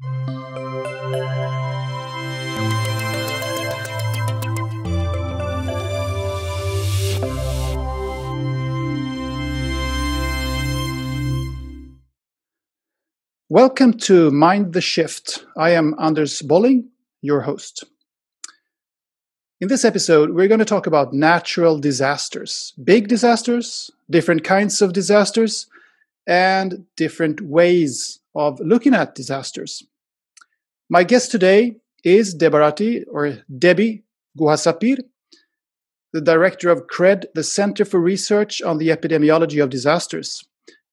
Welcome to Mind the Shift. I am Anders Bolling, your host. In this episode, we're going to talk about natural disasters, big disasters, different kinds of disasters, and different ways of looking at disasters. My guest today is Debby Guha-Sapir, the director of CRED, the Center for Research on the Epidemiology of Disasters,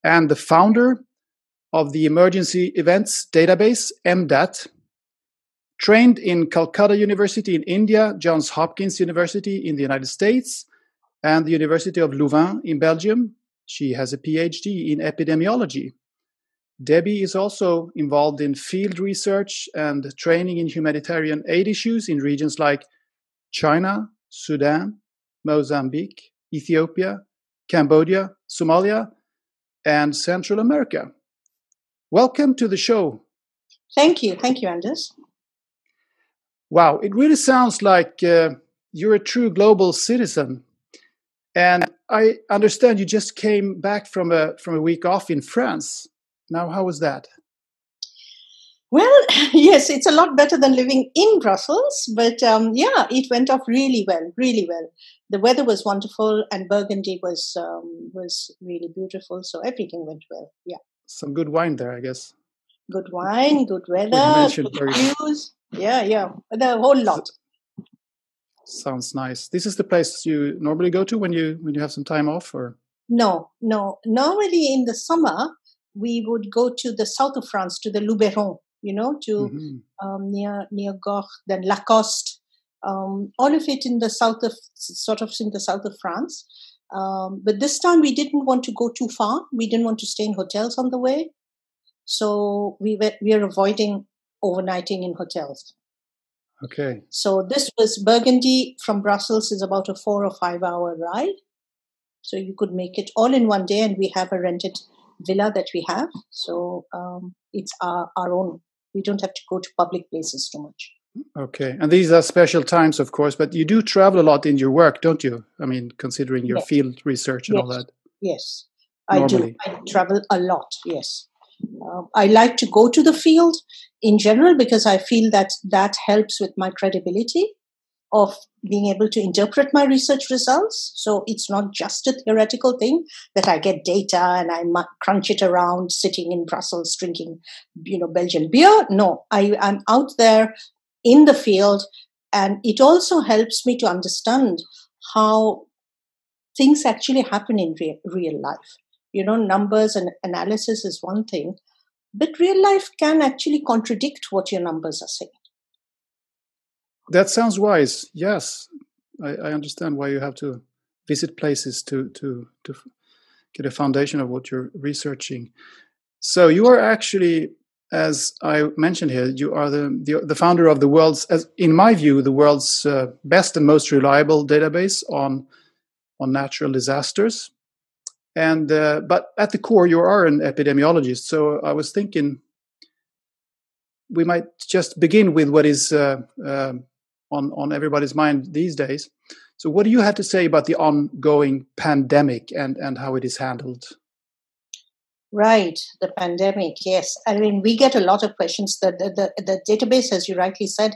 and the founder of the Emergency Events Database, EM-DAT, trained in Calcutta University in India, Johns Hopkins University in the United States, and the University of Louvain in Belgium. She has a PhD in epidemiology. Debby is also involved in field research and training in humanitarian aid issues in regions like China, Sudan, Mozambique, Ethiopia, Cambodia, Somalia, and Central America. Welcome to the show. Thank you. Thank you, Anders. Wow, it really sounds like you're a true global citizen. And I understand you just came back from a week off in France. Now, how was that? Well, yes, it's a lot better than living in Brussels. But it went off really well, really well. The weather was wonderful and Burgundy was really beautiful. So everything went well, yeah. Some good wine there, I guess. Good wine, good weather, good views. Yeah, the whole lot. Sounds nice. This is the place you normally go to when you have some time off, or? No. Normally in the summer, we would go to the south of France, to the Louvain, near Gordes, then Lacoste, all of it in the south of France. But this time we didn't want to go too far. We didn't want to stay in hotels on the way. So we are avoiding overnighting in hotels. Okay. So this was Burgundy from Brussels is about a 4 or 5 hour ride. So you could make it all in one day, and we have a rented villa that we have. So it's our own. We don't have to go to public places too much. Okay. And these are special times, of course, but you do travel a lot in your work, don't you? I mean, considering your field research and all that. Yes, Normally. I do. I travel a lot, yes. I like to go to the field in general because I feel that helps with my credibility of being able to interpret my research results. So it's not just a theoretical thing that I get data and I crunch it around sitting in Brussels drinking, Belgian beer. No, I'm out there in the field, and it also helps me to understand how things actually happen in real life. Numbers and analysis is one thing, but real life can actually contradict what your numbers are saying. That sounds wise. Yes, I understand why you have to visit places to get a foundation of what you're researching. So you are actually, as I mentioned here, you are the founder of the world's, as in my view, the world's best and most reliable database on natural disasters. And but at the core, you are an epidemiologist. So I was thinking we might just begin with what is on everybody's mind these days. So what do you have to say about the ongoing pandemic and how it is handled? Right, the pandemic, yes. I mean, we get a lot of questions. The database, as you rightly said,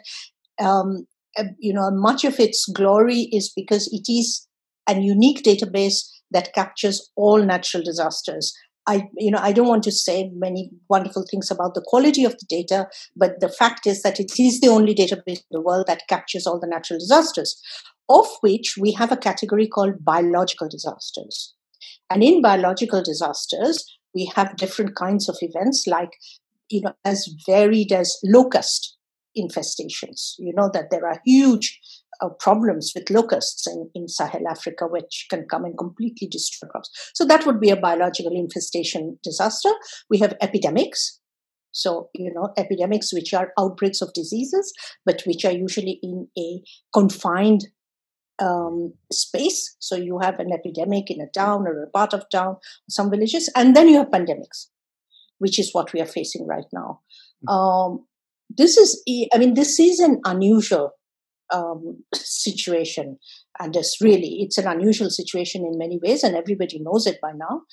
much of its glory is because it is a unique database that captures all natural disasters. I don't want to say many wonderful things about the quality of the data, but the fact is that it is the only database in the world that captures all the natural disasters, of which we have a category called biological disasters. And in biological disasters, we have different kinds of events like, as varied as locust infestations. That there are huge problems with locusts in Sahel Africa, which can come and completely destroy crops. So that would be a biological infestation disaster. We have epidemics. So, epidemics, which are outbreaks of diseases, but which are usually in a confined space. So you have an epidemic in a town or a part of town, some villages, and then you have pandemics, which is what we are facing right now. This is an unusual situation, and it's an unusual situation in many ways, and everybody knows it by now.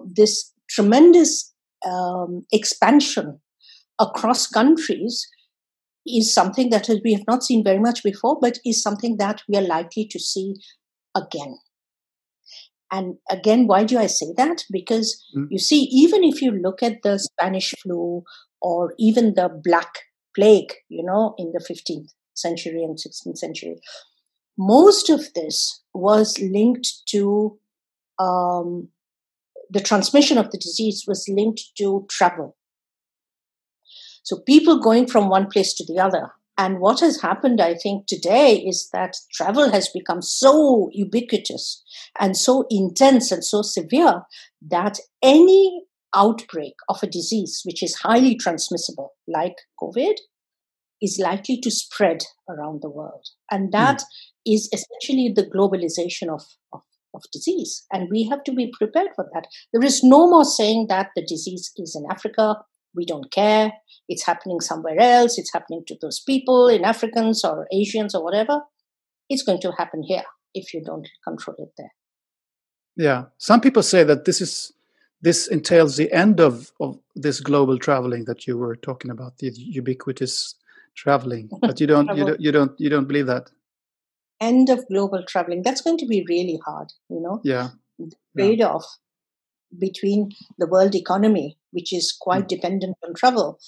This tremendous expansion across countries is something that we have not seen very much before, but is something that we are likely to see again. And again, why do I say that? Because you see, even if you look at the Spanish flu or even the Black Plague, in the 15th century and 16th century, most of this was linked to the transmission of the disease was linked to travel. So people going from one place to the other. And what has happened, I think, today is that travel has become so ubiquitous and so intense and so severe that any outbreak of a disease which is highly transmissible, like COVID, is likely to spread around the world. And that is essentially the globalization of disease. And we have to be prepared for that. There is no more saying that the disease is in Africa. We don't care. It's happening somewhere else. It's happening to those people, in Africans or Asians or whatever. It's going to happen here if you don't control it there. Yeah. Some people say that this entails the end of this global traveling that you were talking about, the ubiquitous traveling. But you don't believe that. End of global traveling. That's going to be really hard, Yeah. The trade-off between the world economy, which is quite dependent on travel,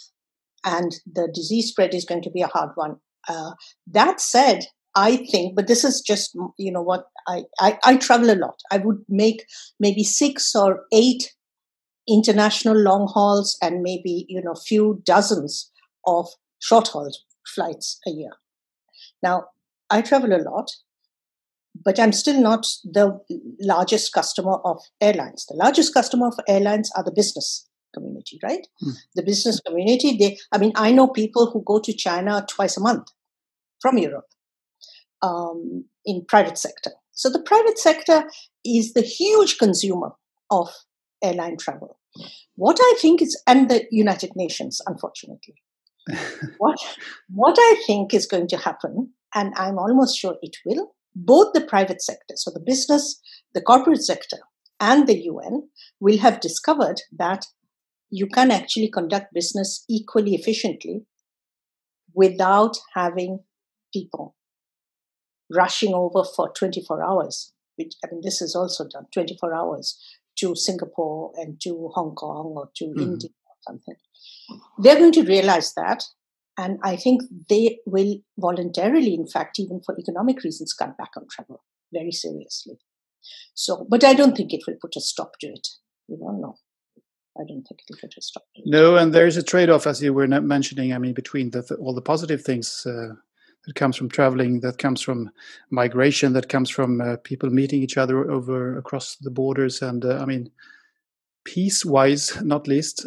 and the disease spread is going to be a hard one. That said, I think, but this is just, what I travel a lot. I would make maybe 6 or 8 international long hauls and maybe, few dozens of short haul flights a year. Now, I travel a lot, but I'm still not the largest customer of airlines. The largest customer of airlines are the business community, right? The business community, I know people who go to China twice a month from Europe in private sector. So the private sector is the huge consumer of airline travel. What I think is, and the United Nations, unfortunately, what I think is going to happen, and I'm almost sure it will, both the private sector, so the business, the corporate sector, and the UN will have discovered that you can actually conduct business equally efficiently without having people rushing over for 24 hours. This is also done, 24 hours to Singapore and to Hong Kong or to India or something. They're going to realize that. And I think they will voluntarily, in fact, even for economic reasons, cut back on travel very seriously. So, but I don't think it will put a stop to it. No. I don't think it will put a stop to it. No, and there is a trade-off, as you were mentioning, between all the positive things that comes from traveling, that comes from migration, that comes from people meeting each other across the borders, and peace-wise, not least,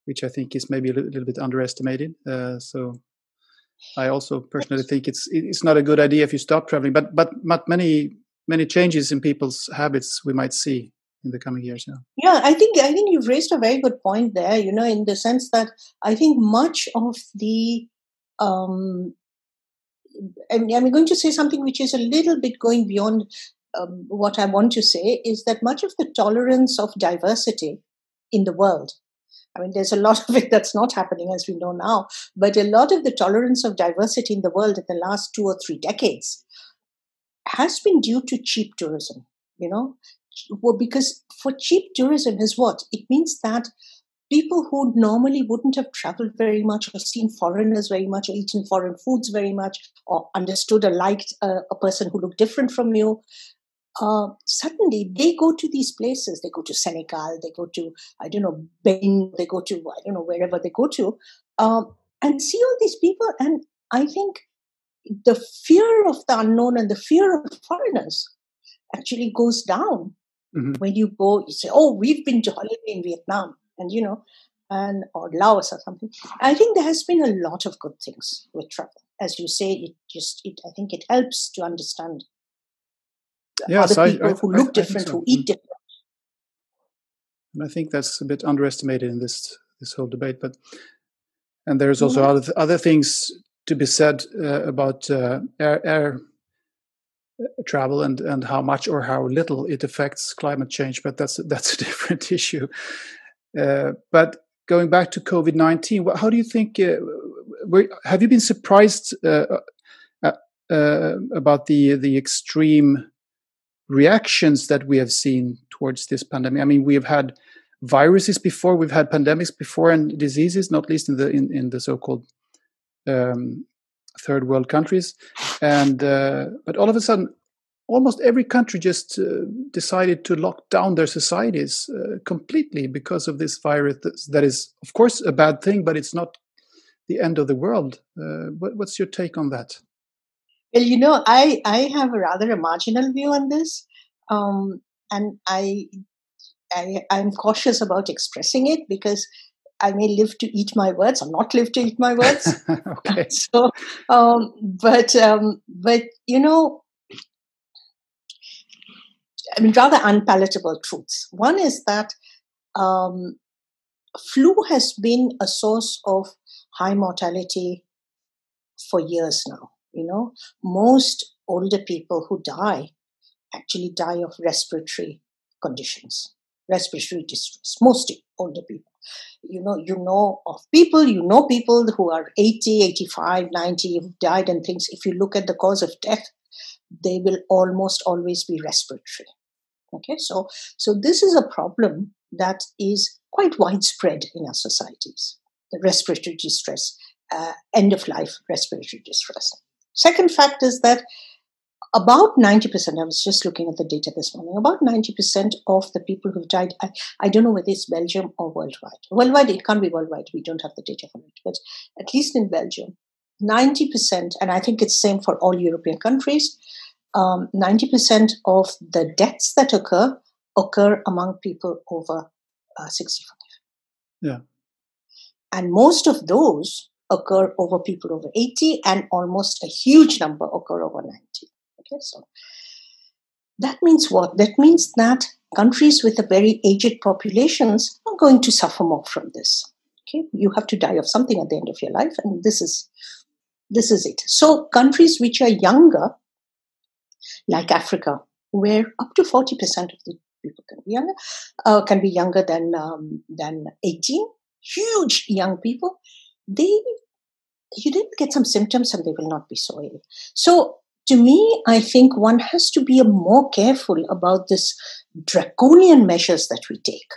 which I think is maybe a little bit underestimated. So I also personally think it's not a good idea if you stop traveling, but many changes in people's habits we might see in the coming years. Yeah, I think you've raised a very good point there, in the sense that I think much of the I'm going to say something which is a little bit going beyond what I want to say, is that much of the tolerance of diversity in the world, there's a lot of it that's not happening, as we know now, but a lot of the tolerance of diversity in the world in the last 2 or 3 decades has been due to cheap tourism, Well, because for cheap tourism is what? It means that people who normally wouldn't have traveled very much or seen foreigners very much or eaten foreign foods very much or understood or liked a person who looked different from you, suddenly they go to these places. They go to Senegal, they go to, Benin, they go to, wherever they go to, and see all these people. And I think the fear of the unknown and the fear of foreigners actually goes down. When you go, you say, "Oh, we've been to holiday in Vietnam," and or Laos or something. I think there has been a lot of good things with travel, as you say. I think it helps to understand other people who look different, who eat different. And I think that's a bit underestimated in this whole debate. But And there's also other things to be said about air travel and how much or how little it affects climate change, but that's a different issue. But going back to COVID-19, how do you think? Have you been surprised about the extreme reactions that we have seen towards this pandemic? I mean, we have had viruses before, we've had pandemics before, and diseases, not least in the so-called third world countries, and but all of a sudden, almost every country just decided to lock down their societies completely because of this virus. That is, of course, a bad thing, but it's not the end of the world. What's your take on that? Well, I have a marginal view on this, and I'm cautious about expressing it because I may live to eat my words or not live to eat my words. Okay. So, but I mean, rather unpalatable truths. One is that flu has been a source of high mortality for years now. Most older people who die actually die of respiratory conditions, respiratory distress. Most older people. You know people who are 80, 85, 90 who died and things. If you look at the cause of death, they will almost always be respiratory. Okay, so this is a problem that is quite widespread in our societies. The respiratory distress, end of life respiratory distress. Second fact is that about 90%, I was just looking at the data this morning, about 90% of the people who've died, I don't know whether it's Belgium or worldwide. Worldwide, it can't be worldwide. We don't have the data for it. But at least in Belgium, 90%, and I think it's same for all European countries, 90% of the deaths that occur among people over 65. Yeah. And most of those occur over people over 80, and almost a huge number occur over 90. Okay, so that means what? That means that countries with a very aged populations are going to suffer more from this. Okay, you have to die of something at the end of your life, and this is it. So countries which are younger, like Africa, where up to 40% of the people can be younger than 18, huge young people, you didn't get some symptoms and they will not be so ill. So to me, I think one has to be more careful about this draconian measures that we take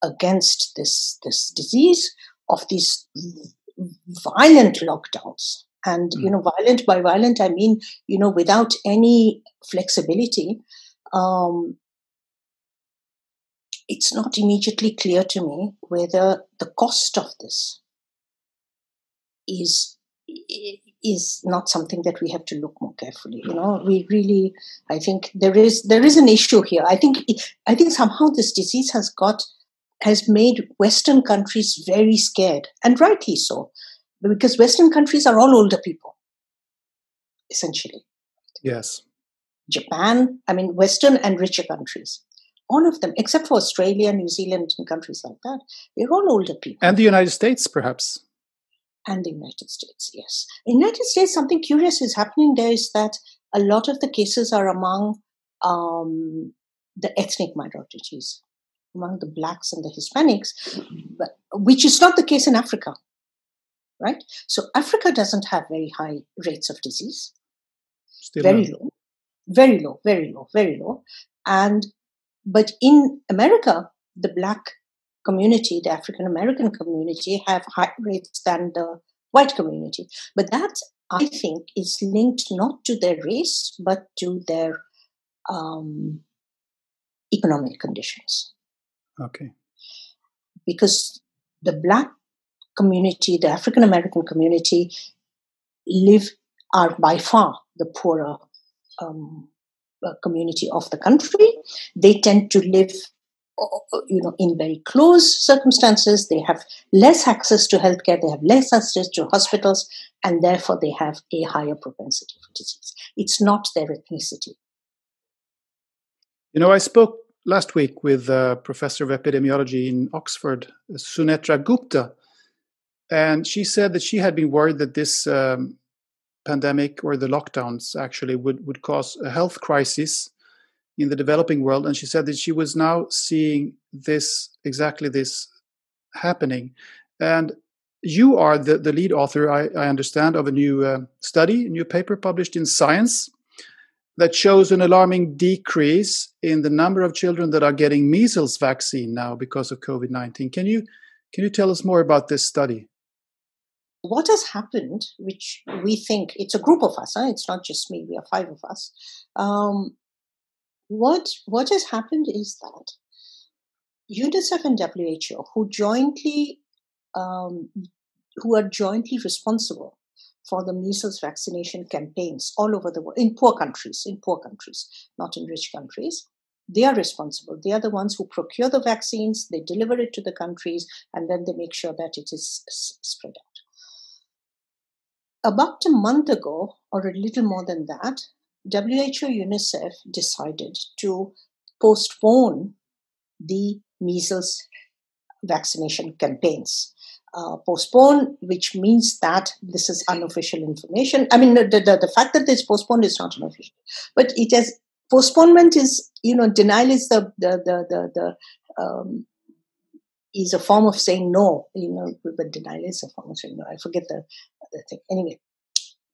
against this disease, of these violent lockdowns. And, violent, by violent, I mean, without any flexibility. It's not immediately clear to me whether the cost of this is not something that we have to look more carefully. We really, I think there is an issue here. I think somehow this disease has made Western countries very scared, and rightly so, because Western countries are all older people, essentially. Yes. Japan, I mean, Western and richer countries. All of them, except for Australia, New Zealand, and countries like that, they're all older people. And the United States, perhaps. And the United States, yes. In the United States, something curious is happening there is that a lot of the cases are among the ethnic minorities, among the blacks and the Hispanics, which is not the case in Africa, right? So Africa doesn't have very high rates of disease. Still very low. But in America, the black community, the African American community, have higher rates than the white community. But that, I think, is linked not to their race, but to their economic conditions. Okay. Because the black community, the African American community, are by far the poorer community of the country. They tend to live in very close circumstances. They have less access to healthcare, they have less access to hospitals, and therefore they have a higher propensity for disease. It's not their ethnicity. I spoke last week with a professor of epidemiology in Oxford, Sunetra Gupta, And she said that she had been worried that this pandemic, or the lockdowns actually, would cause a health crisis in the developing world. And she said that she was now seeing exactly this happening. And you are the lead author, I understand, of a new study, a new paper published in Science that shows an alarming decrease in the number of children that are getting measles vaccine now because of COVID-19. Can you tell us more about this study? What has happened, which we think, it's a group of us, it's not just me, we are 5 of us. What has happened is that UNICEF and WHO, who are jointly responsible for the measles vaccination campaigns all over the world, in poor countries, not in rich countries. They are responsible. They are the ones who procure the vaccines, they deliver it to the countries, and then they make sure that it is spread out. About a month ago, or a little more than that, WHO UNICEF decided to postpone the measles vaccination campaigns. Postpone, which means that this is unofficial information. I mean, the fact that it's postponed is not unofficial, but it has postponement is, denial is is a form of saying no. But denial is a form of saying no. I forget the thing. Anyway,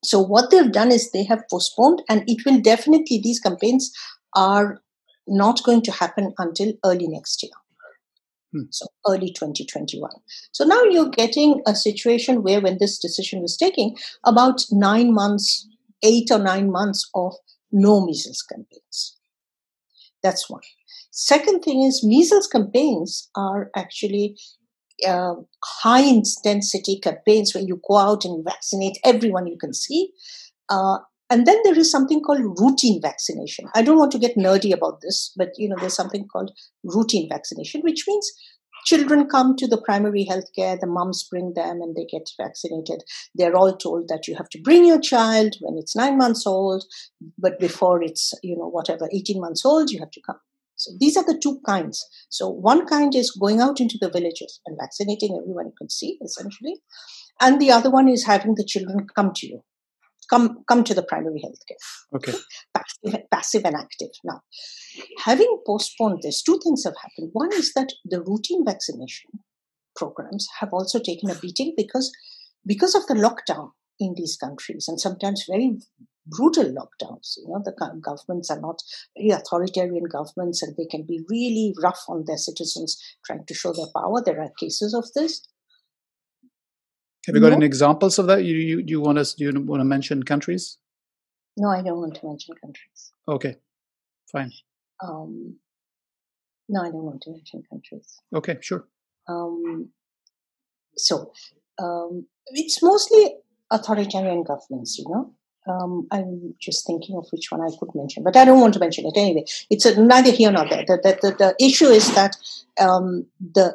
so what they've done is they have postponed, and it will definitely, these campaigns are not going to happen until early next year. So early 2021. So now you're getting a situation where, when this decision was taken, about 9 months, 8 or 9 months of no measles campaigns. That's one. Second thing is, measles campaigns are actually high intensity campaigns where you go out and vaccinate everyone you can see. And then there is something called routine vaccination. I don't want to get nerdy about this, but there's something called routine vaccination, which means children come to the primary health care, the mums bring them and they get vaccinated. They're all told that you have to bring your child when it's 9 months old, but before it's, 18 months old, you have to come. So these are the two kinds. So one kind is going out into the villages and vaccinating everyone you can see, essentially. And the other one is having the children come to you. Come to the primary health care. Okay. Passive and active. Now, having postponed this, 2 things have happened. One is that the routine vaccination programs have also taken a beating because of the lockdown in these countries, and sometimes very brutal lockdowns. The governments are not very authoritarian governments, and they can be really rough on their citizens, trying to show their power. There are cases of this. Have you got any examples of that? You want to mention countries? No, I don't want to mention countries. Okay, fine. No, I don't want to mention countries. Okay, sure. So it's mostly authoritarian governments, I'm just thinking of which one I could mention, but I don't want to mention it anyway. It's neither here nor there. The issue is that the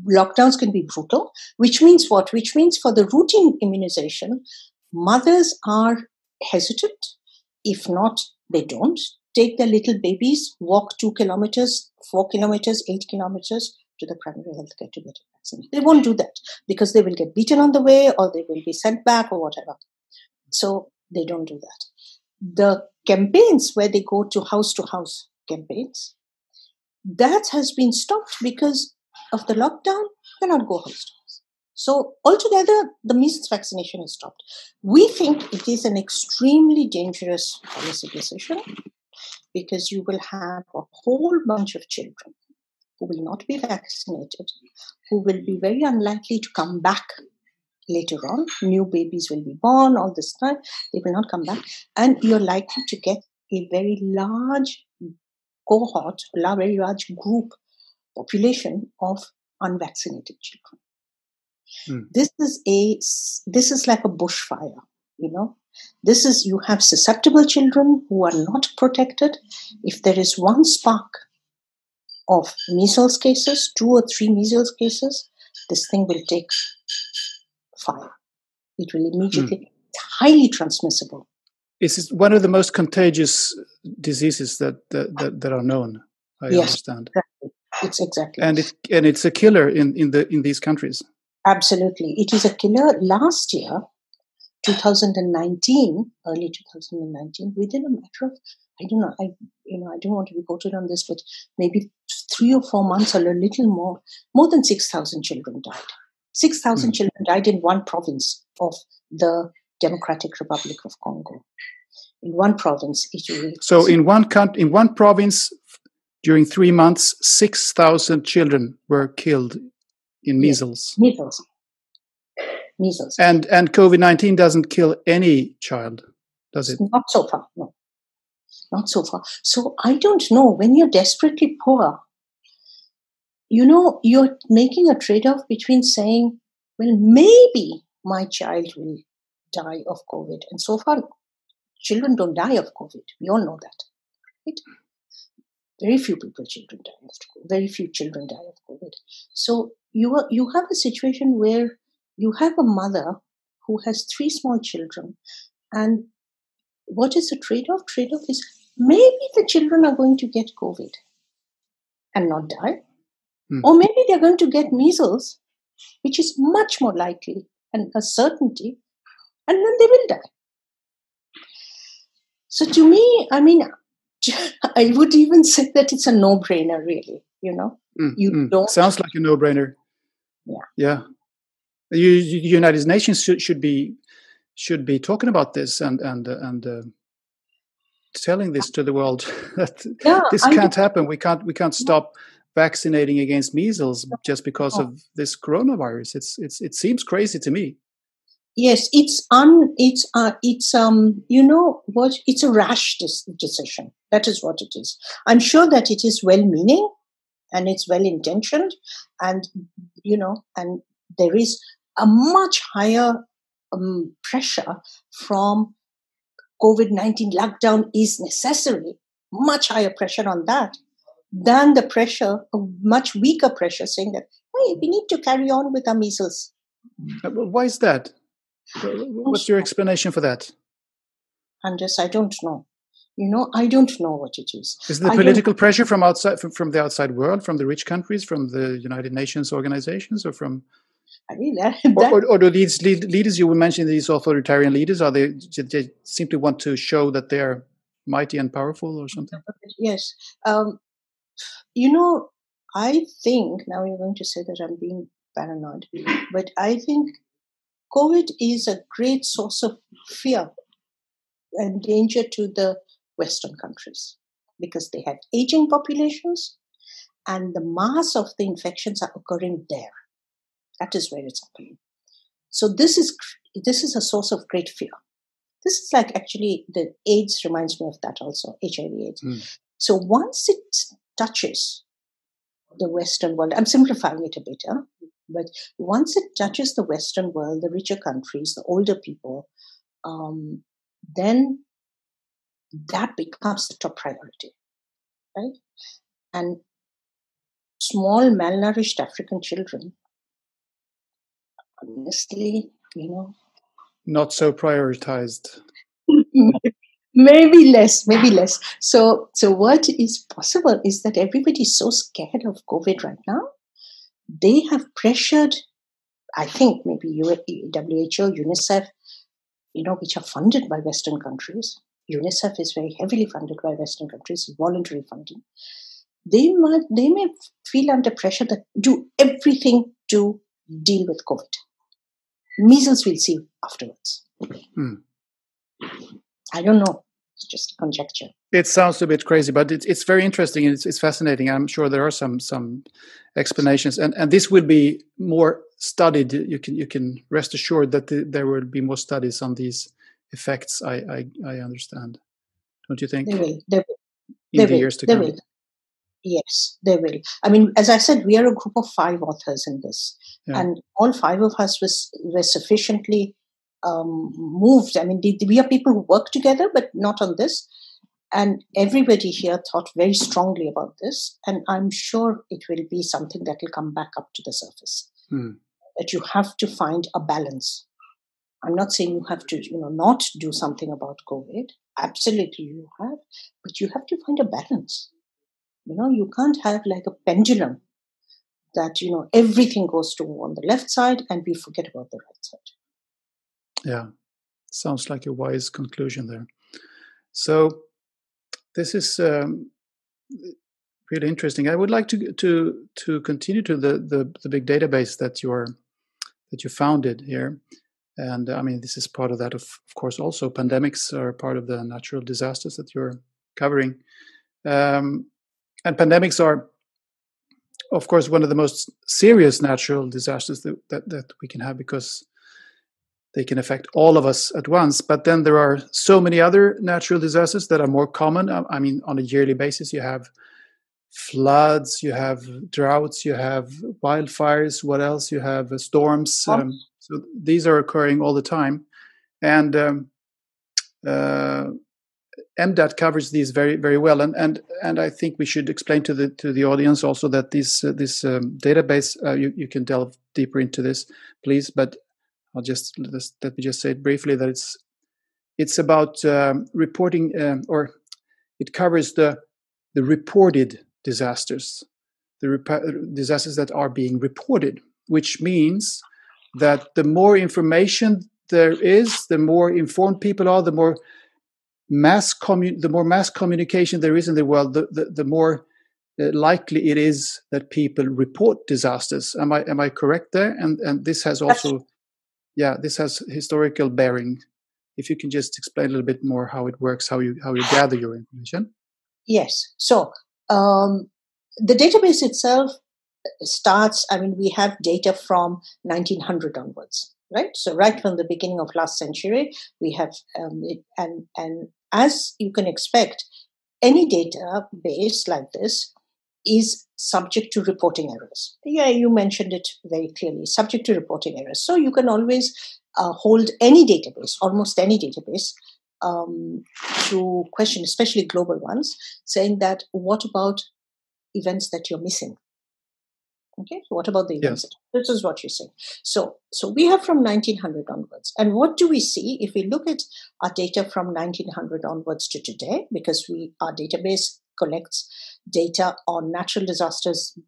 lockdowns can be brutal, which means what? Which means for the routine immunization, mothers are hesitant. If not, they don't take their little babies, walk 2 kilometers, 4 kilometers, 8 kilometers to the primary health care to get a vaccine. They won't do that because they will get beaten on the way, or they will be sent back, or whatever. So they don't do that. The campaigns where they go to house campaigns, that has been stopped because of the lockdown. You cannot go house to house. So altogether, the measles vaccination is stopped. We think it is an extremely dangerous policy decision because you will have a whole bunch of children who will not be vaccinated, who will be very unlikely to come back later on. New babies will be born all this time. They will not come back. And you're likely to get a very large cohort, a very large group, population of unvaccinated children. This is like a bushfire, you have susceptible children who are not protected. If there is one spark of measles cases, 2 or 3 measles cases, this thing will take fire. It will immediately, highly transmissible. Is it one of the most contagious diseases that are known? I understand. Exactly. It's exactly. And it's a killer in these countries. Absolutely. It is a killer. Last year, 2019, early 2019, within a matter of, I don't know, I don't want to be quoted on this, but maybe 3 or 4 months or a little more than 6,000 children died. 6,000 children died in one province of the Democratic Republic of Congo. In one province, Ituri. So in one province, during 3 months, 6,000 children were killed in measles. Yes, measles. And COVID-19 doesn't kill any child, does it? Not so far, no. Not so far. So I don't know, when you're desperately poor, you're making a trade-off between saying, well, maybe my child will die of COVID. And so far, children don't die of COVID. We all know that. Right? Very few children die of COVID. Very few children die of COVID. So you have a situation where you have a mother who has 3 small children. And what is the trade-off? Trade-off is maybe the children are going to get COVID and not die. Or maybe they're going to get measles, which is much more likely and a certainty, and then they will die. So to me, I mean, I would even say that it's a no-brainer, really. You don't. Sounds like a no-brainer. Yeah. The United Nations should be talking about this and telling this to the world that this can't happen. We can't stop vaccinating against measles just because of this coronavirus. It seems crazy to me. Yes, it's a rash decision. That is what it is. I'm sure that it is well-meaning and it's well-intentioned, and and there is a much higher pressure from COVID-19 lockdown is necessary. Much higher pressure on that than the pressure, a much weaker pressure, saying that, hey, we need to carry on with our measles. Why is that? What's your explanation for that? Andres, I don't know. I don't know what it is. Is it the political pressure from outside, from the outside world, from the rich countries, from the United Nations organizations, or from? Or do these leaders you were mentioning, these authoritarian leaders, are they simply want to show that they're mighty and powerful or something? Yes. I think, now you're going to say that I'm being paranoid, but I think COVID is a great source of fear and danger to the Western countries because they have aging populations and the mass of the infections are occurring there. That is where it's happening. So this is a source of great fear. This is like, actually, the AIDS reminds me of that also, HIV/AIDS. So once it touches the Western world, I'm simplifying it a bit, but once it touches the Western world, the richer countries, the older people, then that becomes the top priority, right? And small malnourished African children, honestly, not so prioritized. Maybe less. So what is possible is that everybody is so scared of COVID right now. They have pressured, I think, maybe WHO, UNICEF, which are funded by Western countries. UNICEF is very heavily funded by Western countries, voluntary funding. They may feel under pressure to do everything to deal with COVID. Measles we'll see afterwards. I don't know. It's just conjecture. It sounds a bit crazy, but it's very interesting and it's fascinating. I'm sure there are some explanations, and this will be more studied. You can rest assured that there will be more studies on these effects. I understand. Don't you think? They will. In the years to come. Yes, they will. I mean, as I said, we are a group of 5 authors in this, and all 5 of us were sufficiently moved. I mean, we are people who work together, but not on this. And everybody here thought very strongly about this. And I'm sure it will be something that will come back up to the surface. That you have to find a balance. I'm not saying you have to, not do something about COVID. Absolutely you have. But you have to find a balance. You can't have like a pendulum that, everything goes to on the left side and we forget about the right side. Yeah, sounds like a wise conclusion there. So this is really interesting. I would like to continue to the big database that you founded here. And I mean, this is part of that. Of course, also pandemics are part of the natural disasters that you're covering. And pandemics are, of course, one of the most serious natural disasters that we can have, because they can affect all of us at once. But then there are so many other natural disasters that are more common. I mean, on a yearly basis, you have floods, you have droughts, you have wildfires. What else? You have storms. So these are occurring all the time, and EM-DAT covers these very, very well. And I think we should explain to the audience also that this database, you can delve deeper into this, please. But let me just say it briefly, that it's about reporting, or it covers the reported disasters, disasters that are being reported, which means that the more information there is, the more informed people are, the more mass communication there is in the world, the more likely it is that people report disasters. Am I correct there? And this has also, this has historical bearing. If you can just explain a little bit more how it works, how you gather your information. Yes. So the database itself starts, we have data from 1900 onwards, right? So right from the beginning of last century, we have, and as you can expect, any database like this is subject to reporting errors. Yeah, you mentioned it very clearly, subject to reporting errors. So you can always hold any database, almost any database, to question, especially global ones, saying that, what about events that you're missing? Okay, so what about the events? Yes. This is what you're saying. So we have from 1900 onwards. And what do we see if we look at our data from 1900 onwards to today? Because our database collects data on natural disasters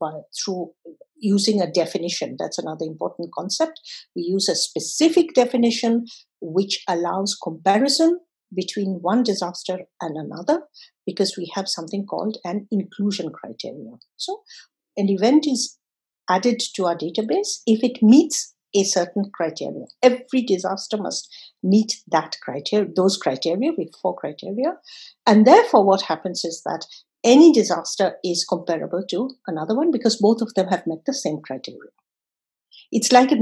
through using a definition. That's another important concept. We use a specific definition which allows comparison between one disaster and another, because we have something called an inclusion criteria. So an event is added to our database if it meets a certain criteria. Every disaster must meet that criteria, those criteria, with 4 criteria. And therefore, what happens is that any disaster is comparable to another one because both of them have met the same criteria. It's like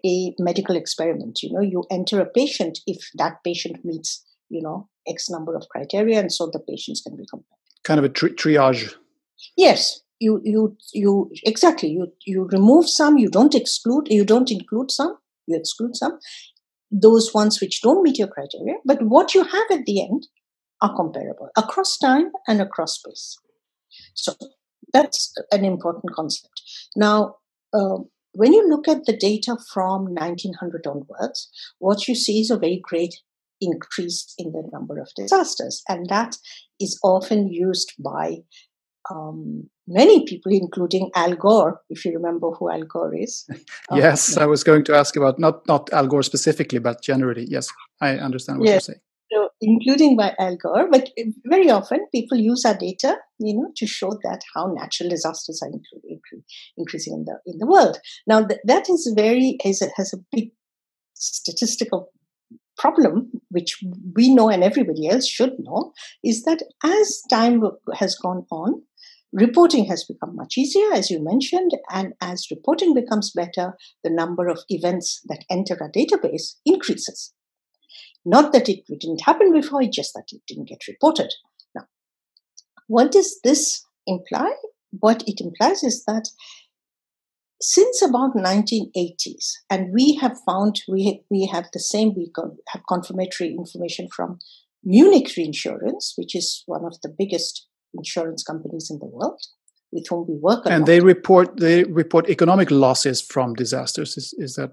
a medical experiment. You enter a patient if that patient meets, X number of criteria, and so the patients can be compared. Kind of a triage. Yes. You exactly. You remove some, you don't include some, you exclude some, those ones which don't meet your criteria, but what you have at the end are comparable across time and across space. So that's an important concept. Now, when you look at the data from 1900 onwards, what you see is a very great increase in the number of disasters, and that is often used by many people, including Al Gore, if you remember who Al Gore is. Yes, I was going to ask about not Al Gore specifically, but generally. Yes, I understand what you're saying. So, including by Al Gore, but very often people use our data, to show that how natural disasters are increasing in the world. Now, that is has a big statistical problem, which we know and everybody else should know, is that as time has gone on, reporting has become much easier, as you mentioned, and as reporting becomes better, the number of events that enter our database increases. Not that it didn't happen before, it's just that it didn't get reported. Now, what does this imply? What it implies is that since about 1980s, and we have found we have the same, we have confirmatory information from Munich Reinsurance, which is one of the biggest insurance companies in the world, with whom we work a lot. And they report economic losses from disasters. Is that?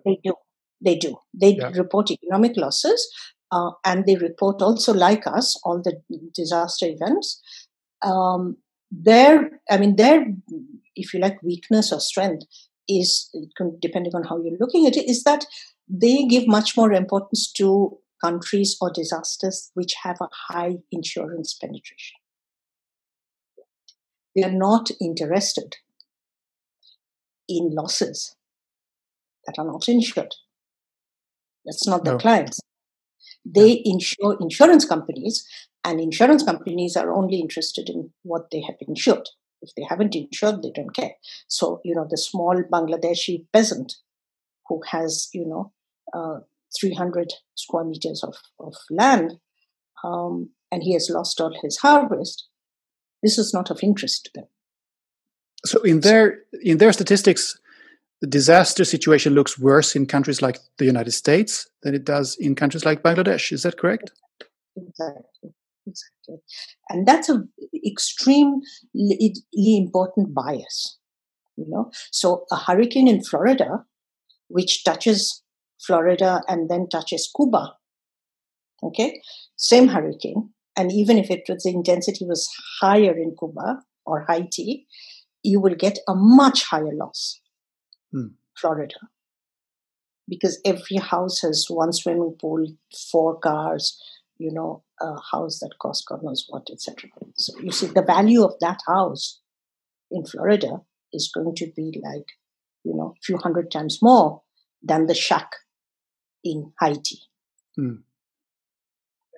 They do. They report economic losses, and they report also, like us, all the disaster events. their, if you like, weakness or strength is, depending on how you're looking at it, is that they give much more importance to countries or disasters which have a high insurance penetration. They are not interested in losses that are not insured. That's not their clients. They insure insurance companies, and insurance companies are only interested in what they have insured. If they haven't insured, they don't care. So, the small Bangladeshi peasant who has, 300 square meters of land, and he has lost all his harvest, this is not of interest to them. So in their statistics, the disaster situation looks worse in countries like the United States than it does in countries like Bangladesh. Is that correct? Exactly. And that's an extremely important bias. So a hurricane in Florida, which touches Florida and then touches Cuba, okay, same hurricane, and even if the intensity was higher in Cuba or Haiti, you will get a much higher loss. Florida, because every house has one swimming pool, 4 cars, a house that costs God knows what, etc. So you see, the value of that house in Florida is going to be like, a few hundred times more than the shack in Haiti.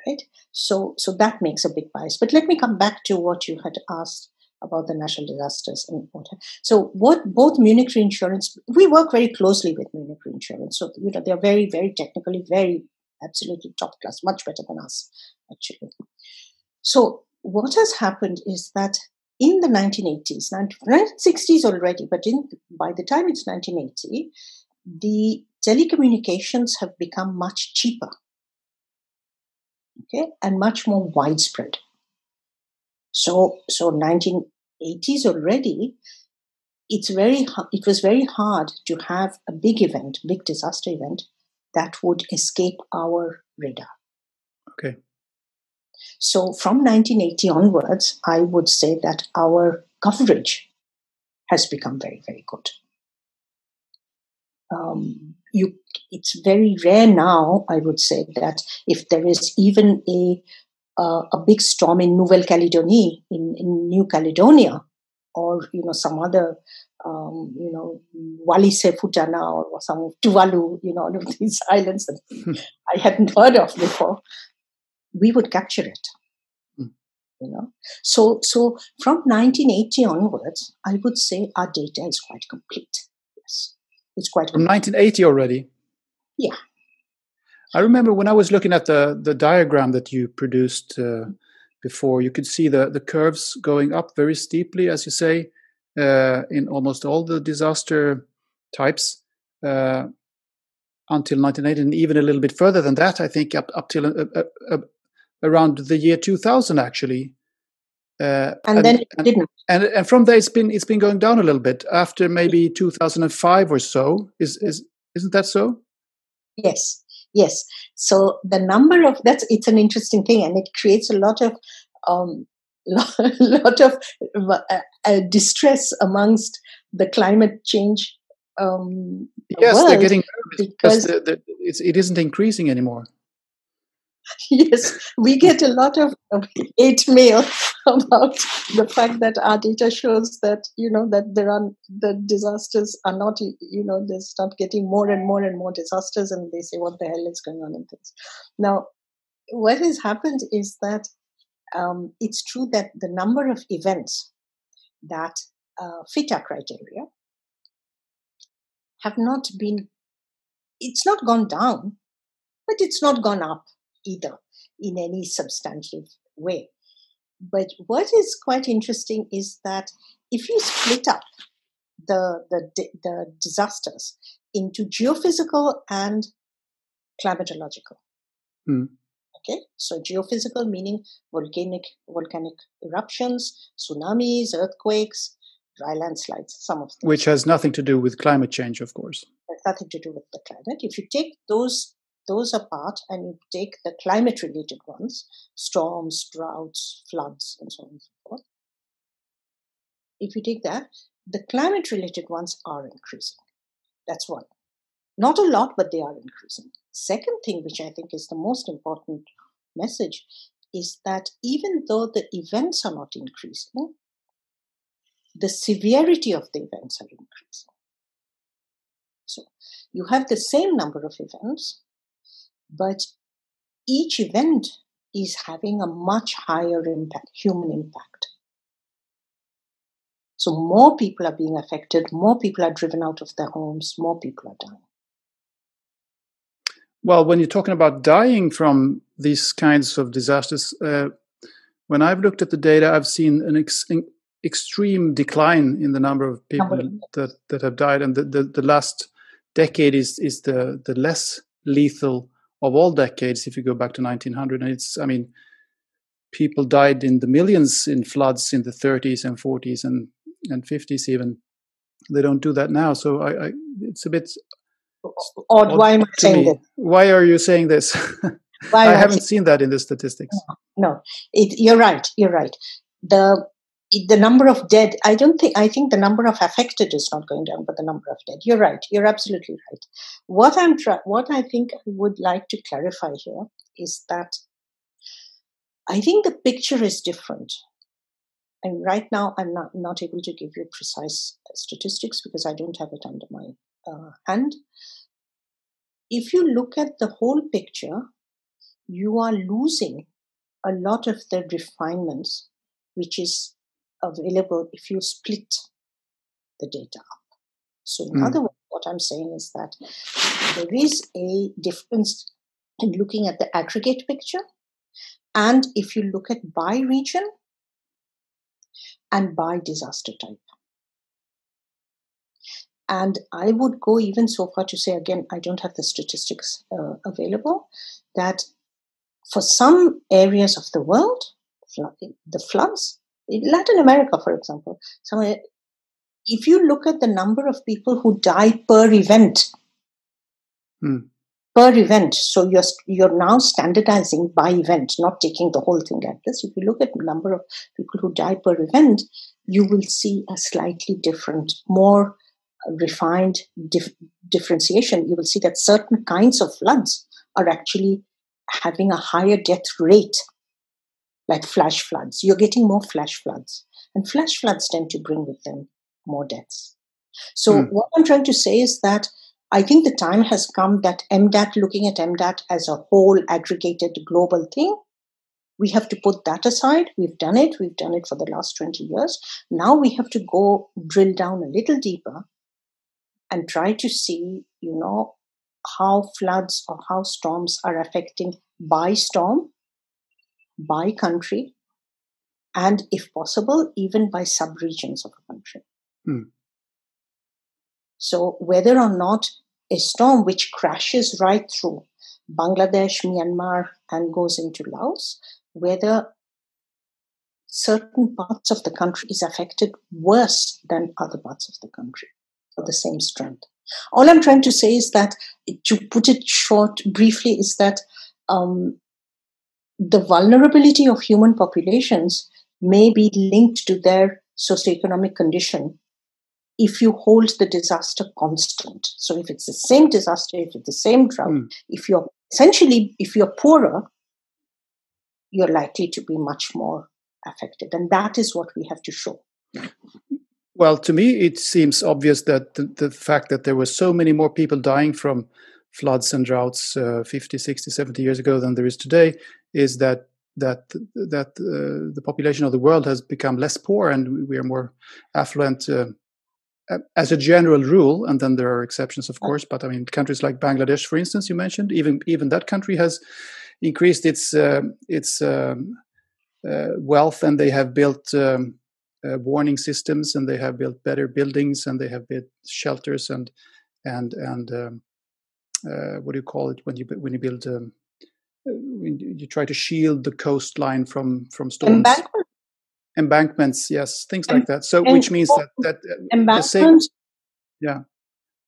Right? So that makes a big bias. But let me come back to what you had asked about the natural disasters and water. So what both Munich Reinsurance, we work very closely with Munich Reinsurance. So, they're very, very technically, very absolutely top class, much better than us, actually. So what has happened is that in the 1980s, 1960s already, but by the time it's 1980, the telecommunications have become much cheaper, okay, and much more widespread. So 1980s already, it was very hard to have a big disaster event that would escape our radar. Okay. So from 1980 onwards, I would say that our coverage has become very, very good. It's very rare now, I would say, that if there is even a big storm in Nouvelle Calédonie, in New Caledonia, or some other, Wallis et Futuna or some Tuvalu, all of these islands that I hadn't heard of before, we would capture it. So from 1980 onwards, I would say our data is quite complete. Yes, it's quite complete. From 1980 already? Yeah. I remember when I was looking at the diagram that you produced before, you could see the curves going up very steeply, as you say, in almost all the disaster types until 1980, and even a little bit further than that, I think, up till around the year 2000, actually. And then it didn't. And from there, it's been going down a little bit after maybe 2005 or so. Isn't that so? Yes. So the number of it's an interesting thing, and it creates a lot of distress amongst the climate change. Yes, world, they're getting nervous because it isn't increasing anymore. Yes, we get a lot of hate mail about the fact that our data shows that that the disasters are not they start getting more and more and more disasters, and they say what the hell is going on and things. Now, what has happened is that it's true that the number of events that fit our criteria have not been. It's not gone down, but it's not gone up either in any substantive way. But what is quite interesting is that if you split up the disasters into geophysical and climatological, okay, so geophysical meaning volcanic eruptions, tsunamis, earthquakes, dry landslides, some of them, which has nothing to do with climate change, of course. Has nothing to do with the climate. If you take those apart and you take the climate related ones, storms, droughts, floods, and so on and so forth, if you take that, the climate-related ones are increasing. That's one. Not a lot, but they are increasing. Second thing, which I think is the most important message, is that even though the events are not increasing, the severity of the events are increasing. So you have the same number of events, but each event is having a much higher impact, human impact. So more people are being affected, more people are driven out of their homes, more people are dying. Well, when you're talking about dying from these kinds of disasters, when I've looked at the data, I've seen an extreme decline in the number of people that have died. And the last decade is the less lethal of all decades if you go back to 1900. And it's, I mean, people died in the millions in floods in the 30s and 40s and 50s even. They don't do that now. So it's a bit odd. Why am I saying this? Why are you saying this? I haven't seen that in the statistics. No, you're right. You're right. The number of dead, I think the number of affected is not going down, but the number of dead. You're right. You're absolutely right. What I think I would like to clarify here is that I think the picture is different. And right now, I'm not able to give you precise statistics because I don't have it under my hand. If you look at the whole picture, you are losing a lot of the refinements which is available if you split the data up. So in other words, what I'm saying is that there is a difference in looking at the aggregate picture, and if you look at by region and by disaster type. And I would go even so far to say, again, I don't have the statistics available, that for some areas of the world, the floods, in Latin America, for example, if you look at the number of people who die per event, so you're now standardizing by event, not taking the whole thing like this. If you look at the number of people who die per event, you will see a slightly different, more refined differentiation. You will see that certain kinds of floods are actually having a higher death rate, like flash floods. You're getting more flash floods, and flash floods tend to bring with them more deaths. So what I'm trying to say is that I think the time has come that EM-DAT, looking at EM-DAT as a whole aggregated global thing, we have to put that aside. We've done it for the last 20 years. Now we have to go drill down a little deeper and try to see, how floods or how storms are affecting by storm, by country, and if possible, even by subregions of a country. So whether or not a storm which crashes right through Bangladesh, Myanmar, and goes into Laos, whether certain parts of the country is affected worse than other parts of the country for the same strength. All I'm trying to say is that, to put it short, briefly, is that the vulnerability of human populations may be linked to their socioeconomic condition if you hold the disaster constant. So if it's the same disaster, if it's the same drought, if you're poorer, you're likely to be much more affected. And that is what we have to show. Well, to me, it seems obvious that the fact that there were so many more people dying from floods and droughts 50, 60, 70 years ago than there is today is that the population of the world has become less poor and we are more affluent as a general rule. And then there are exceptions, of course. But I mean, countries like Bangladesh, for instance, you mentioned, even that country has increased its wealth, and they have built warning systems, and they have built better buildings, and they have built shelters and what do you call it when you build when you try to shield the coastline from storms? Embankments, yes, things like that. So, which means that the same,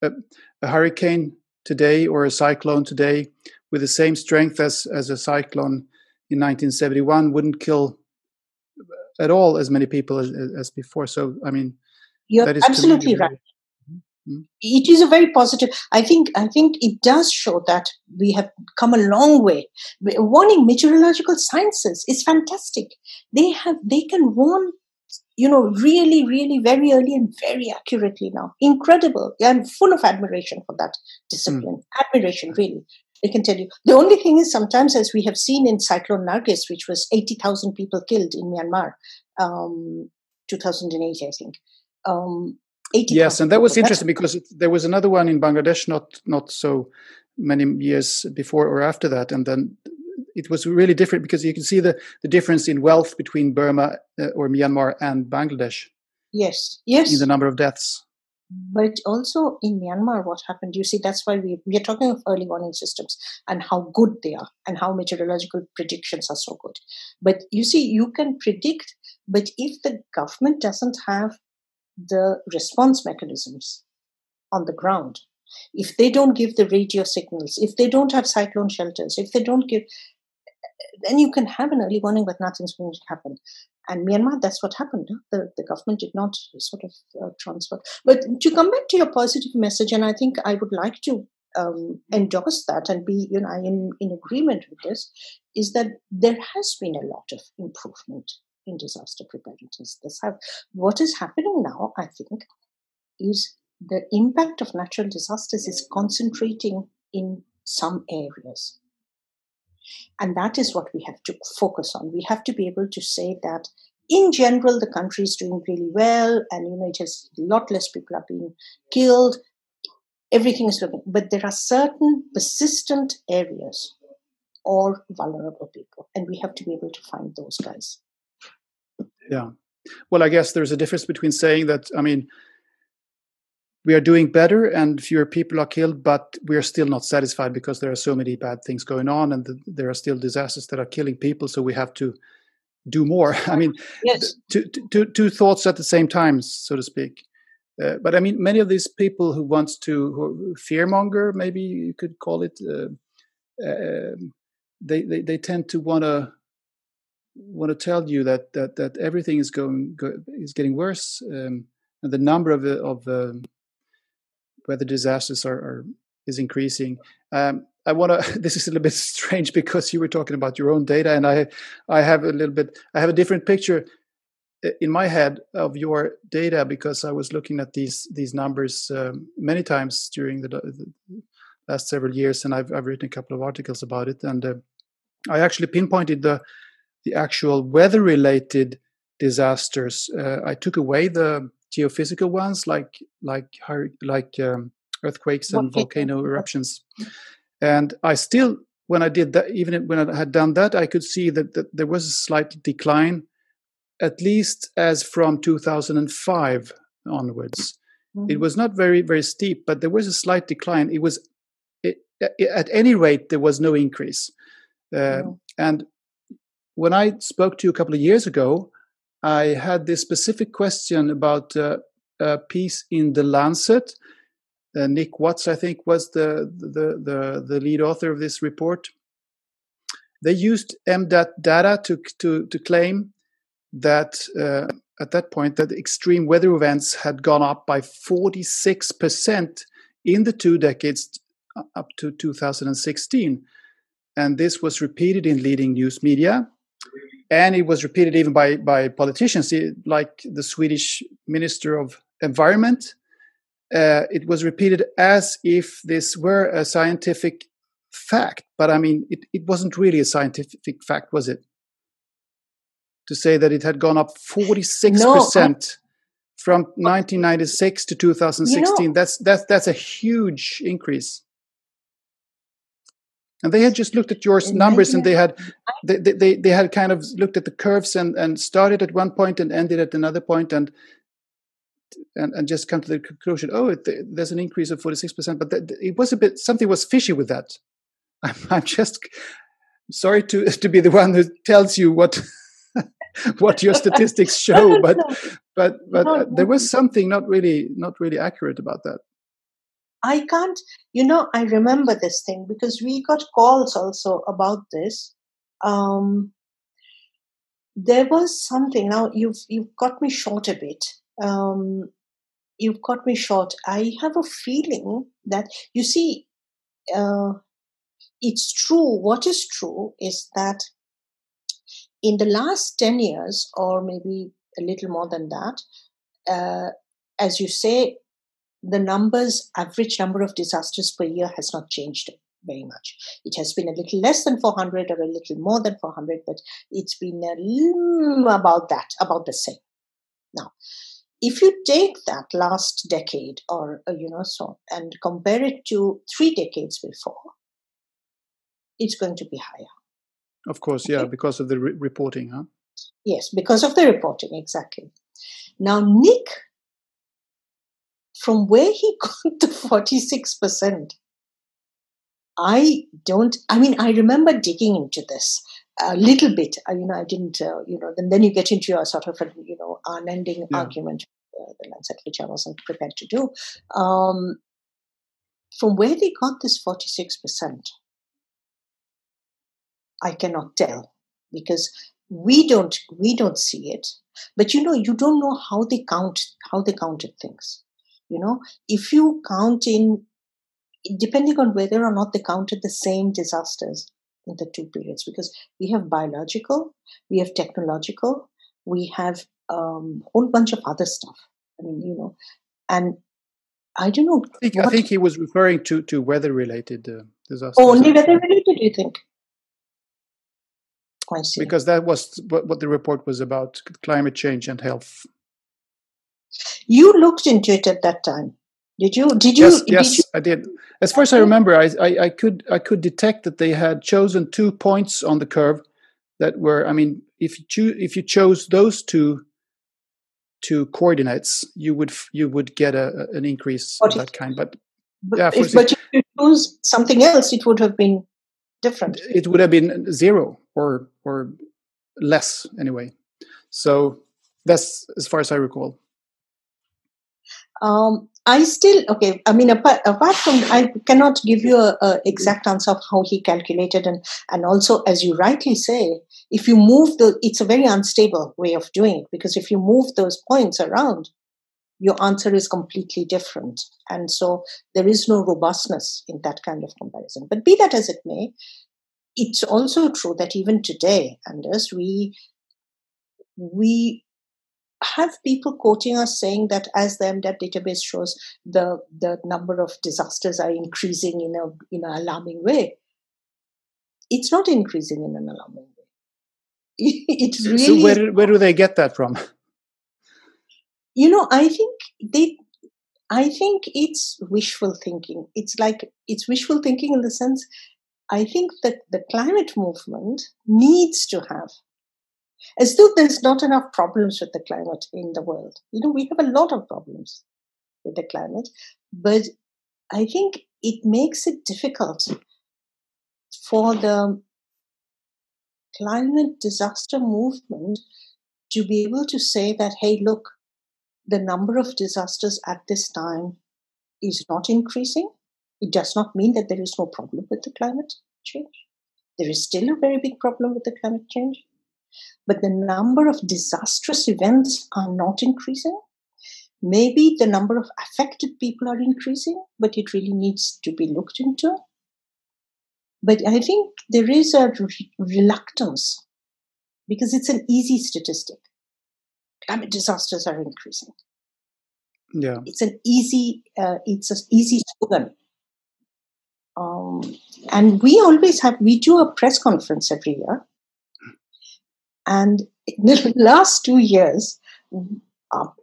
a hurricane today or a cyclone today with the same strength as a cyclone in 1971 wouldn't kill at all as many people as before. So, I mean, You're that is to me absolutely right. very. Mm. It is a very positive. I think it does show that we have come a long way. Warning meteorological sciences is fantastic. They can warn, really, really very early and very accurately now. Incredible. I'm full of admiration for that discipline. Admiration, really. They can tell you. The only thing is sometimes, as we have seen in Cyclone Nargis, which was 80,000 people killed in Myanmar, 2008, I think. Yes, and that was interesting because there was another one in Bangladesh not so many years before or after that, and then it was really different because you can see the difference in wealth between Burma or Myanmar and Bangladesh. Yes. In the number of deaths. But also in Myanmar, what happened? You see, that's why we are talking of early warning systems and how good they are and how meteorological predictions are so good. But you see, you can predict, but if the government doesn't have the response mechanisms on the ground, if they don't give the radio signals, if they don't have cyclone shelters, if they don't give, then you can have an early warning, but nothing's going to happen. And Myanmar, that's what happened. The government did not sort of transfer. But to come back to your positive message, and I think I would like to endorse that and be, in agreement with this, is that there has been a lot of improvement in disaster preparedness. What is happening now, I think, is the impact of natural disasters is concentrating in some areas. And that is what we have to focus on. We have to be able to say that in general, the country is doing really well, and it has a lot less people are being killed. Everything is looking, but there are certain persistent areas or vulnerable people, and we have to be able to find those guys. Yeah. Well, I guess there's a difference between saying that, we are doing better and fewer people are killed, but we are still not satisfied because there are so many bad things going on and there are still disasters that are killing people. So we have to do more. Yes. Two thoughts at the same time, so to speak. But many of these people who fearmonger, maybe you could call it, they tend to want to tell you that everything is getting worse, and the number of weather disasters is increasing. I want to. This is a little bit strange because you were talking about your own data, and I have a different picture in my head of your data because I was looking at these numbers many times during the last several years, and I've written a couple of articles about it, and I actually pinpointed the actual weather-related disasters. I took away the geophysical ones like earthquakes and volcano eruptions, and I still, when I did that, even when I had done that, I could see that there was a slight decline, at least as from 2005 onwards. Mm-hmm. It was not very, very steep, but there was a slight decline. At any rate, there was no increase. And when I spoke to you a couple of years ago, I had this specific question about a piece in The Lancet. Nick Watts, I think, was the lead author of this report. They used EM-DAT data to claim that at that point that extreme weather events had gone up by 46% in the 2 decades up to 2016. And this was repeated in leading news media. And it was repeated even by politicians, like the Swedish Minister of Environment. It was repeated as if this were a scientific fact. But it wasn't really a scientific fact, was it? To say that it had gone up 46% from 1996 to 2016. That's a huge increase. And they had just looked at your numbers, and they had kind of looked at the curves and started at one point and ended at another point, and just come to the conclusion, there's an increase of 46%. But it was something was fishy with that. I'm just sorry to be the one who tells you what your statistics show, but there was something not really accurate about that. I can't, I remember this thing because we got calls also about this. There was something. Now you've got me short a bit. You've got me short. I have a feeling that, you see, it's true. What is true is that in the last 10 years, or maybe a little more than that, as you say, the average number of disasters per year has not changed very much. It has been a little less than 400 or a little more than 400, but it's been about the same. Now, if you take that last decade or, and compare it to 3 decades before, it's going to be higher. Of course, yeah, because of the reporting, huh? Yes, because of the reporting, exactly. Now, Nick, from where he got the 46%, I remember digging into this a little bit. I didn't, then you get into your sort of, unending argument, the Lancet, which I wasn't prepared to do. From where they got this 46%, I cannot tell, because we don't see it. But you don't know how they counted things. If you count in, depending on whether or not they counted the same disasters in the 2 periods, because we have biological, we have technological, we have a whole bunch of other stuff. And I don't know. I think he was referring to weather-related disasters. Only weather-related, you think? I see. Because that was what the report was about: climate change and health. You looked into it at that time, did you? Yes, I did. As far as I remember, I could detect that they had chosen 2 points on the curve that were. If you chose those two coordinates, you would get an increase of that kind. But if you choose something else, it would have been different. It would have been 0 or less anyway. So that's as far as I recall. I still, okay, apart from, I cannot give you a exact answer of how he calculated, and also, as you rightly say, if you move it's a very unstable way of doing it, because if you move those points around, your answer is completely different. And so there is no robustness in that kind of comparison. But be that as it may, it's also true that even today, Anders, we have people quoting us saying that as the EM-DAT database shows, the number of disasters are increasing in an alarming way. It's not increasing in an alarming way. It's really. So where do they get that from? I think it's wishful thinking. It's wishful thinking in the sense, I think that the climate movement needs to have, as though there's not enough problems with the climate in the world. We have a lot of problems with the climate, but I think it makes it difficult for the climate disaster movement to be able to say that, hey, look, the number of disasters at this time is not increasing. It does not mean that there is no problem with the climate change. There is still a very big problem with the climate change. But the number of disastrous events are not increasing. Maybe the number of affected people are increasing, but it really needs to be looked into. But I think there is a reluctance, because it's an easy statistic. Climate disasters are increasing. Yeah, it's an easy slogan. And we do a press conference every year. And in the last 2 years,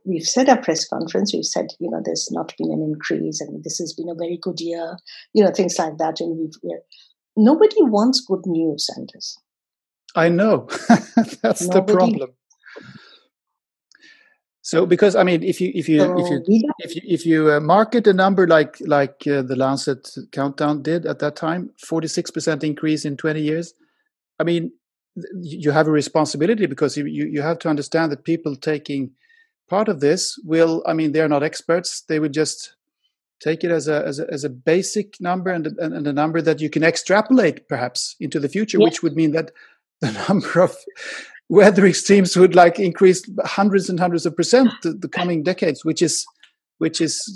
we've said a press conference, we've said, there's not been an increase and this has been a very good year, things like that. And nobody wants good news, Anders. I know. That's the problem. So, because if you market a number like the Lancet countdown did at that time, 46% increase in 20 years, you have a responsibility, because you have to understand that people taking part of this will, they're not experts. They would just take it as a basic number and a number that you can extrapolate perhaps into the future, which would mean that the number of weather extremes would like increase hundreds and hundreds of percent the coming decades, which is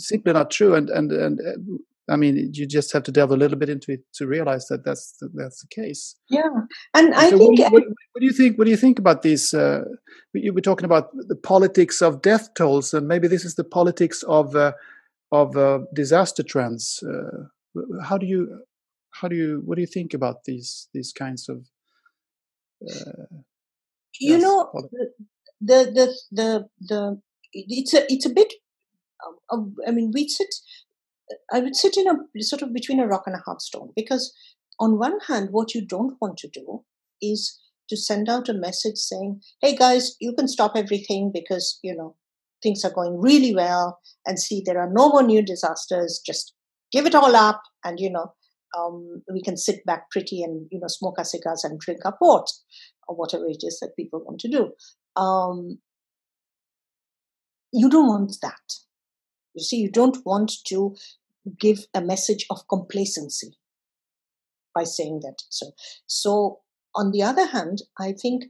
simply not true. And I mean, you just have to delve a little bit into it to realize that that's the case. Yeah, and I So think what do you think? What do you think about these? You were talking about the politics of death tolls, and maybe this is the politics of disaster trends. What do you think about these kinds of? you Yes, know the it's a bit. I mean, I would sit in a sort of between a rock and a hard stone, because on one hand, what you don't want to do is to send out a message saying, "Hey guys, you can stop everything because things are going really well, and see there are no more new disasters. Just give it all up, and we can sit back pretty and smoke our cigars and drink our port, or whatever it is that people want to do." You don't want that. You see, you don't want to give a message of complacency by saying that. So on the other hand, I think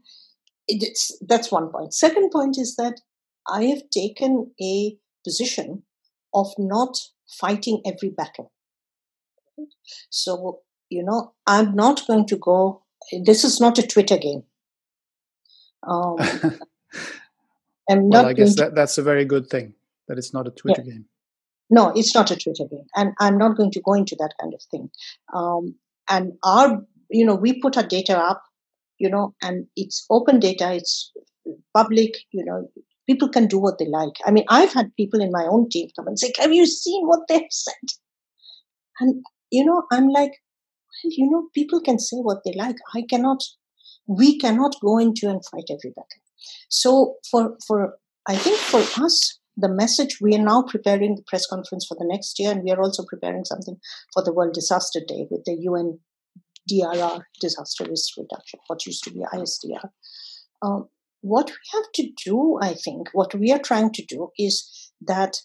that's one point. Second point is that I have taken a position of not fighting every battle. So, I'm not going to go, this is not a Twitter game. I guess that's a very good thing, that it's not a Twitter game. No, it's not a Twitter game. And I'm not going to go into that kind of thing. And we put our data up, and it's open data, it's public, people can do what they like. I mean, I've had people in my own team come and say, "Have you seen what they've said?" And, I'm like, well, people can say what they like. We cannot go into and fight every battle. So I think for us, the message, we are now preparing the press conference for the next year, and we are also preparing something for the World Disaster Day with the UN DRR, Disaster Risk Reduction, what used to be ISDR. What we have to do, I think, what we are trying to do is that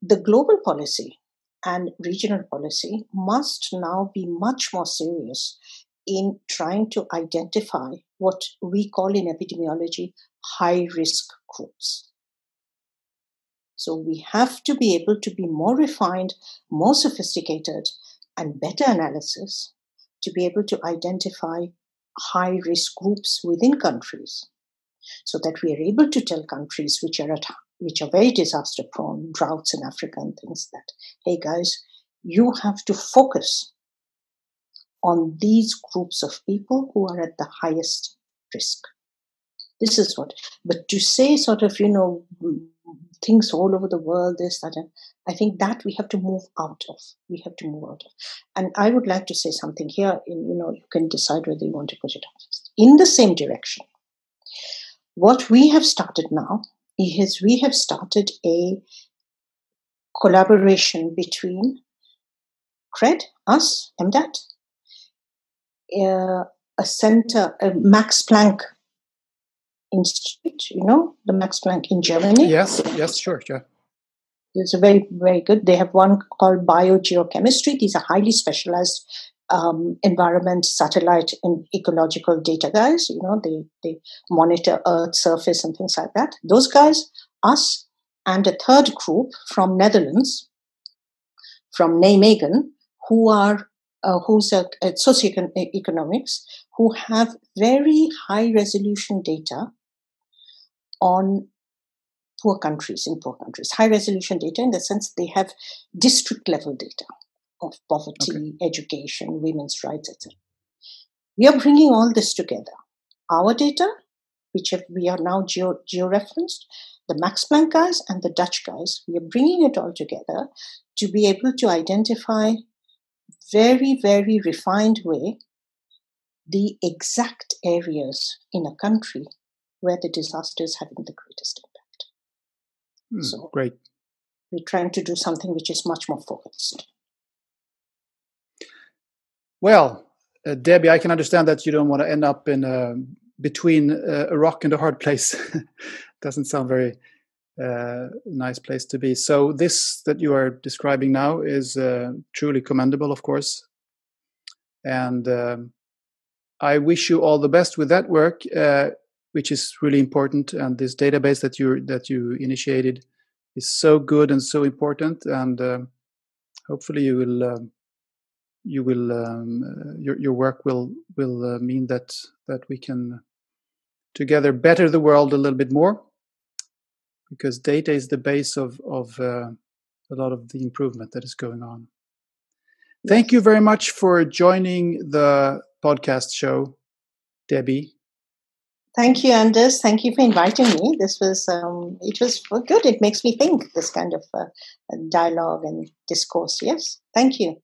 the global policy and regional policy must now be much more serious in trying to identify what we call in epidemiology high-risk groups. So we have to be able to be more refined, more sophisticated, and better analysis to be able to identify high-risk groups within countries, so that we are able to tell countries which are very disaster-prone, droughts in Africa and things, that, hey guys, you have to focus on these groups of people who are at the highest risk. This is what. But to say sort of, things all over the world, this, that, and I think that we have to move out of. And I would like to say something here. You can decide whether you want to put it up. In the same direction, what we have started now is we have started a collaboration between CRED, us, EM-DAT, a center, a Max Planck Institute, the Max Planck in Germany. Yes, sure. It's a very, very good. They have one called biogeochemistry. These are highly specialized environment, satellite, and ecological data guys. They monitor Earth's surface and things like that. Those guys, us, and a third group from Netherlands, from Nijmegen, who's a socioeconomics, who have very high resolution data on poor countries. High resolution data in the sense they have district level data of poverty, education, women's rights, etc. We are bringing all this together. Our data, which we are now geo-referenced, the Max Planck guys and the Dutch guys, we are bringing it all together to be able to identify very, very refined way the exact areas in a country where the disaster is having the greatest impact. So great. We're trying to do something which is much more focused. Well, Debbie, I can understand that you don't want to end up in between a rock and a hard place. Doesn't sound very nice place to be. So this that you are describing now is truly commendable, of course. And I wish you all the best with that work. which is really important. And this database that you initiated is so good and so important. And hopefully your work will mean that we can together better the world a little bit more, because data is the base of a lot of the improvement that is going on. Thank you very much for joining the podcast show, Debby. Thank you, Anders. Thank you for inviting me. This was it was good. It makes me think, this kind of dialogue and discourse. Yes, thank you.